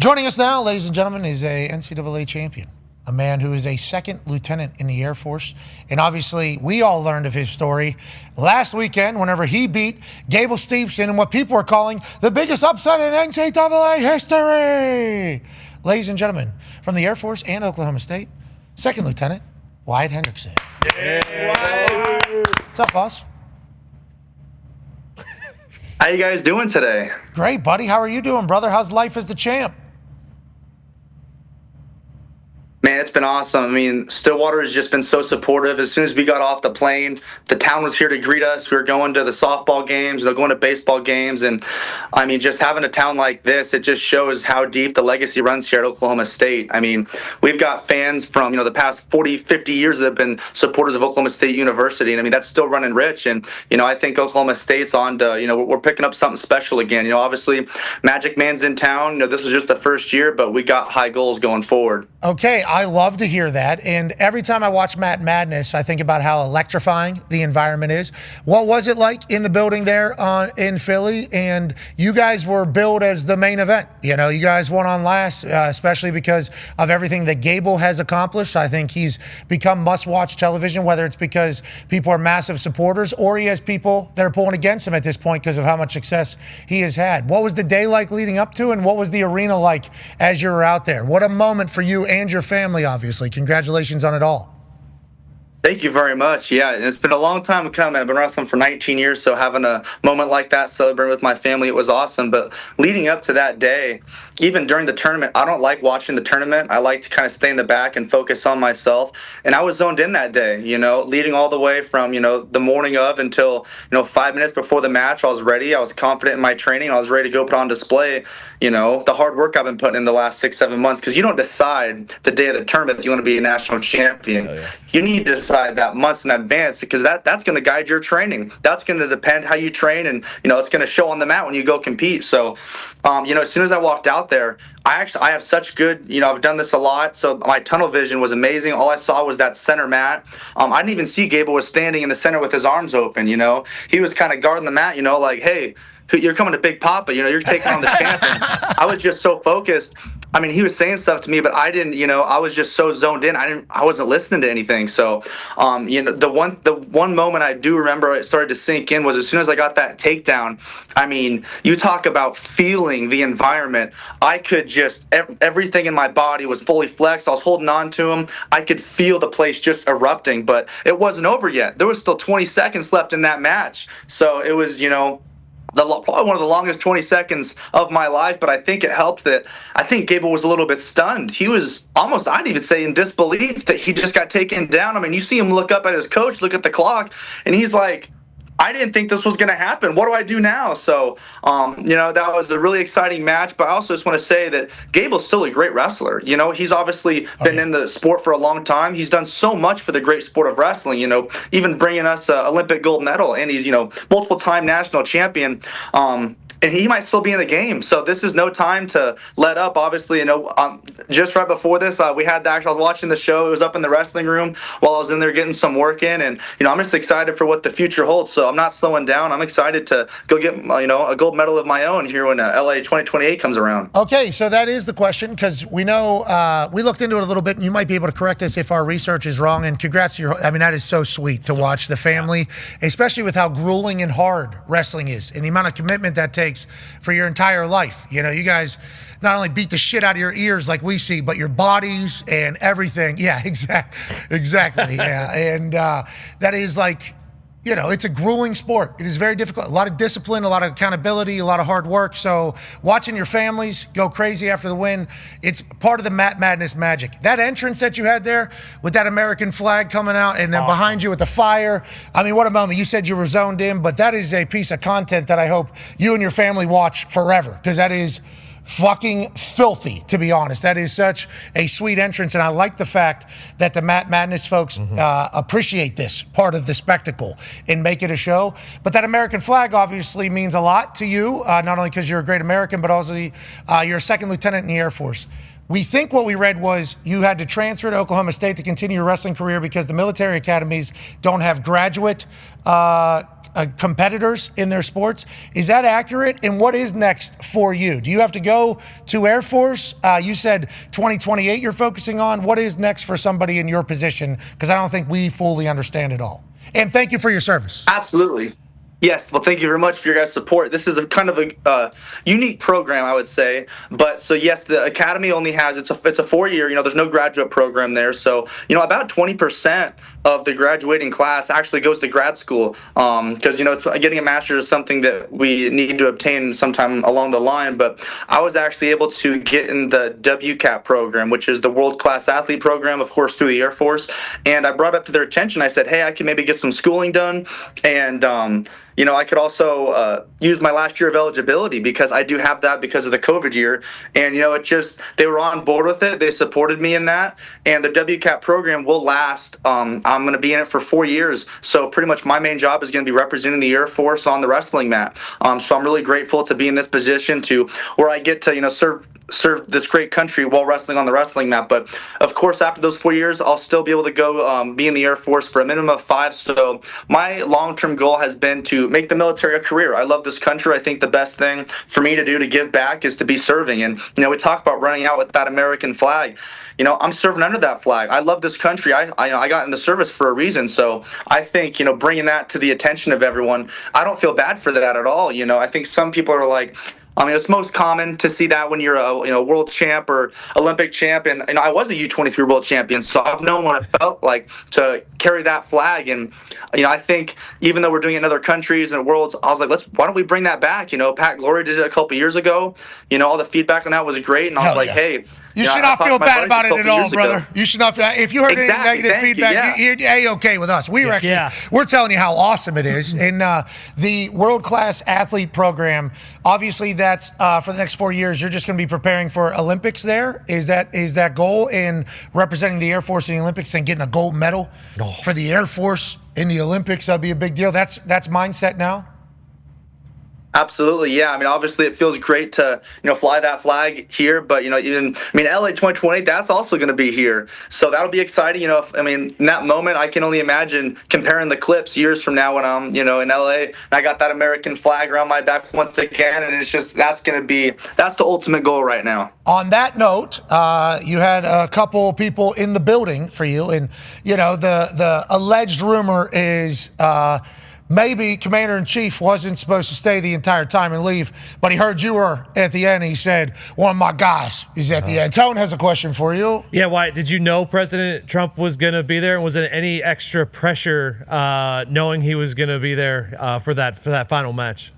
Joining us now, ladies and gentlemen, is a NCAA champion, a man who is a second lieutenant in the Air Force. And obviously, we all learned of his story last weekend whenever he beat Gable Steveson in what people are calling the biggest upset in NCAA history. Ladies and gentlemen, from the Air Force and Oklahoma State, second lieutenant, Wyatt Hendrickson. Yeah. What's up, boss? How you guys doing today? Great, buddy. How are you doing, brother? How's life as the champ? Man, it's been awesome. I mean, Stillwater has just been so supportive. As soon as we got off the plane, the town was here to greet us. We were going to the softball games, going to baseball games. And, I mean, just having a town like this, it just shows how deep the legacy runs here at Oklahoma State. I mean, we've got fans from, the past 40, 50 years that have been supporters of Oklahoma State University. And, I mean, that's still running rich. And, I think Oklahoma State's on to, we're picking up something special again. Obviously, Magic Man's in town. This was just the first year, but we got high goals going forward. Okay, I love to hear that. And every time I watch Matt Madness, I think about how electrifying the environment is. What was it like in the building there in Philly? And you guys were billed as the main event. You guys won on last, especially because of everything that Gable has accomplished. I think he's become must-watch television, whether it's because people are massive supporters or he has people that are pulling against him at this point because of how much success he has had. What was the day like leading up to, and what was the arena like as you were out there? What a moment for you and your family, obviously. Congratulations on it all. Thank you very much. Yeah, it's been a long time coming. I've been wrestling for 19 years, so having a moment like that, celebrating with my family, it was awesome. But leading up to that day, even during the tournament, I don't like watching the tournament. I like to kind of stay in the back and focus on myself. And I was zoned in that day, leading all the way from, the morning of until, 5 minutes before the match. I was ready. I was confident in my training. I was ready to go put on display, the hard work I've been putting in the last 6-7 months. Because you don't decide the day of the tournament that you want to be a national champion. Oh, yeah. You need to decide that months in advance, because that's going to guide your training. That's going to depend how you train, and it's going to show on the mat when you go compete. So as soon as I walked out there, I have such good, I've done this a lot, so my tunnel vision was amazing. All I saw was that center mat. I didn't even see Gable was standing in the center with his arms open. He was kind of guarding the mat, like, hey, you're coming to Big Papa, you're taking on the champ. And I was just so focused. I mean, he was saying stuff to me, but I didn't, I was just so zoned in. I wasn't listening to anything. So, the one moment I do remember it started to sink in was as soon as I got that takedown. I mean, you talk about feeling the environment. I could just, everything in my body was fully flexed. I was holding on to him. I could feel the place just erupting, but it wasn't over yet. There was still 20 seconds left in that match. So it was, probably one of the longest 20 seconds of my life, but I think it helped that I think Gable was a little bit stunned. He was almost, I'd even say, in disbelief that he just got taken down. I mean, you see him look up at his coach, look at the clock, and he's like, I didn't think this was going to happen. What do I do now? So, that was a really exciting match. But I also just want to say that Gable's still a great wrestler. He's obviously been in the sport for a long time. He's done so much for the great sport of wrestling, even bringing us an Olympic gold medal. And he's, multiple-time national champion. And he might still be in the game. So this is no time to let up. Obviously, just right before this, I was watching the show. It was up in the wrestling room while I was in there getting some work in. And, I'm just excited for what the future holds. So I'm not slowing down. I'm excited to go get, a gold medal of my own here when LA 2028 comes around. Okay, so that is the question, because we know, we looked into it a little bit, and you might be able to correct us if our research is wrong. And congrats to that is so sweet to watch the family, especially with how grueling and hard wrestling is and the amount of commitment that takes for your entire life. You guys not only beat the shit out of your ears like we see, but your bodies and everything. Yeah, exactly. Yeah, and that is like, it's a grueling sport. It is very difficult. A lot of discipline, a lot of accountability, a lot of hard work. So watching your families go crazy after the win, it's part of the Matt Madness magic. That entrance that you had there with that American flag coming out and then behind you with the fire. I mean, what a moment. You said you were zoned in, but that is a piece of content that I hope you and your family watch forever, because that is fucking filthy, to be honest. That is such a sweet entrance, and I like the fact that the Matt Madness folks appreciate this part of the spectacle and make it a show. But that American flag obviously means a lot to you, not only because you're a great American, but also you're a second lieutenant in the Air Force. We think what we read was you had to transfer to Oklahoma State to continue your wrestling career because the military academies don't have graduate competitors in their sports. Is that accurate? And what is next for you? Do you have to go to Air Force? You said 2028 you're focusing on. What is next for somebody in your position? Because I don't think we fully understand it all. And thank you for your service. Absolutely. Yes, well, thank you very much for your guys' support. This is a kind of a unique program, I would say. But so yes, the academy only has it's a 4-year. There's no graduate program there. So about 20% of the graduating class actually goes to grad school because it's getting a master's is something that we need to obtain sometime along the line. But I was actually able to get in the WCAP program, which is the World Class Athlete program, of course, through the Air Force. And I brought up to their attention. I said, hey, I can maybe get some schooling done, and I could also use my last year of eligibility because I do have that because of the COVID year. And, they were on board with it. They supported me in that. And the WCAP program will last. I'm going to be in it for 4 years. So pretty much my main job is going to be representing the Air Force on the wrestling mat. So I'm really grateful to be in this position to where I get to, serve this great country while wrestling on the wrestling mat. But of course, after those 4 years, I'll still be able to go be in the Air Force for a minimum of 5. So my long-term goal has been to make the military a career. I love this country. I think the best thing for me to do to give back is to be serving. And we talk about running out with that American flag. I'm serving under that flag. I love this country. I got in the service for a reason. So I think bringing that to the attention of everyone, I don't feel bad for that at all. I think some people are like, it's most common to see that when you're a world champ or Olympic champ, and I was a U23 world champion, so I've known what it felt like to carry that flag. And I think even though we're doing it in other countries and worlds, I was like, why don't we bring that back? Pat Glory did it a couple years ago. All the feedback on that was great, and I was like, hey. You should not feel bad about it at all, brother. You should not feel. If you heard any negative feedback, you're A-okay with us. We're telling you how awesome it is. And the World Class Athlete Program, obviously that's for the next 4 years. You're just going to be preparing for Olympics there. Is that goal in representing the Air Force in the Olympics and getting a gold medal for the Air Force in the Olympics? That'd be a big deal. That's mindset now. Absolutely, yeah. Obviously, it feels great to fly that flag here, but LA 2028, that's also going to be here, so that'll be exciting. In that moment, I can only imagine comparing the clips years from now when I'm in LA and I got that American flag around my back once again, and it's just that's the ultimate goal right now. On that note, you had a couple people in the building for you, and the alleged rumor is. Maybe Commander-in-Chief wasn't supposed to stay the entire time and leave, but he heard you were at the end. He said, one of my guys is at the end. Tone has a question for you. Yeah, Wyatt, did you know President Trump was going to be there? And was there any extra pressure knowing he was going to be there for that final match?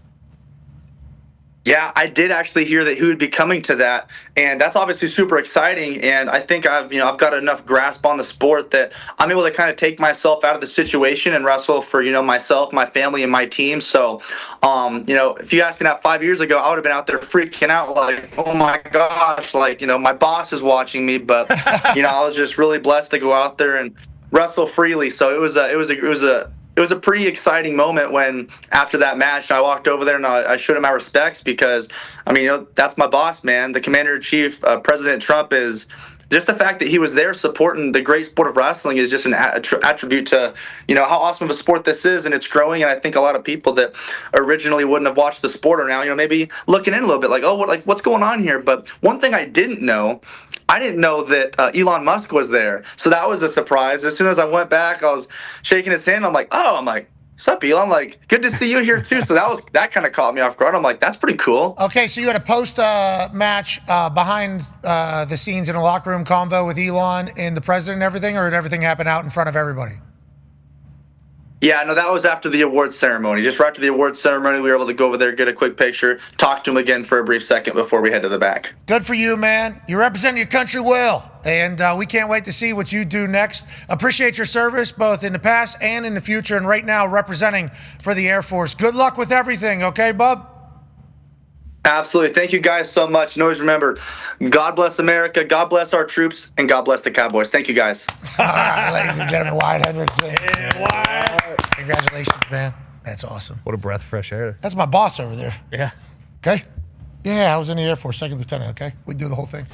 Yeah, I did actually hear that he would be coming to that, and that's obviously super exciting. And I think I've got enough grasp on the sport that I'm able to kind of take myself out of the situation and wrestle for myself, my family, and my team. So, if you asked me that 5 years ago, I would have been out there freaking out like, oh my gosh, like my boss is watching me. But I was just really blessed to go out there and wrestle freely. So it was a pretty exciting moment when after that match I walked over there and I showed him my respects because that's my boss, man. The Commander-in-Chief, President Trump, is just the fact that he was there supporting the great sport of wrestling is just an attribute to how awesome of a sport this is, and it's growing. And I think a lot of people that originally wouldn't have watched the sport are now maybe looking in a little bit like, what's going on here? But one thing I didn't know that Elon Musk was there. So that was a surprise. As soon as I went back, I was shaking his hand. I'm like, what's up, Elon? Like, good to see you here too. So that kind of caught me off guard. I'm like, that's pretty cool. Okay, so you had a post-match behind the scenes in a locker room convo with Elon and the president and everything, or did everything happen out in front of everybody? Yeah, no, that was after the awards ceremony. Just right after the awards ceremony, we were able to go over there, get a quick picture, talk to him again for a brief second before we head to the back. Good for you, man. You represent your country well, and we can't wait to see what you do next. Appreciate your service, both in the past and in the future, and right now representing for the Air Force. Good luck with everything, okay, bub? Absolutely. Thank you guys so much. And always remember, God bless America, God bless our troops, and God bless the Cowboys. Thank you, guys. All right, ladies and gentlemen, Wyatt Hendrickson. Yeah, Wyatt. Congratulations, man. That's awesome. What a breath of fresh air. That's my boss over there. Yeah. Okay? Yeah, I was in the Air Force, second lieutenant, okay? We do the whole thing.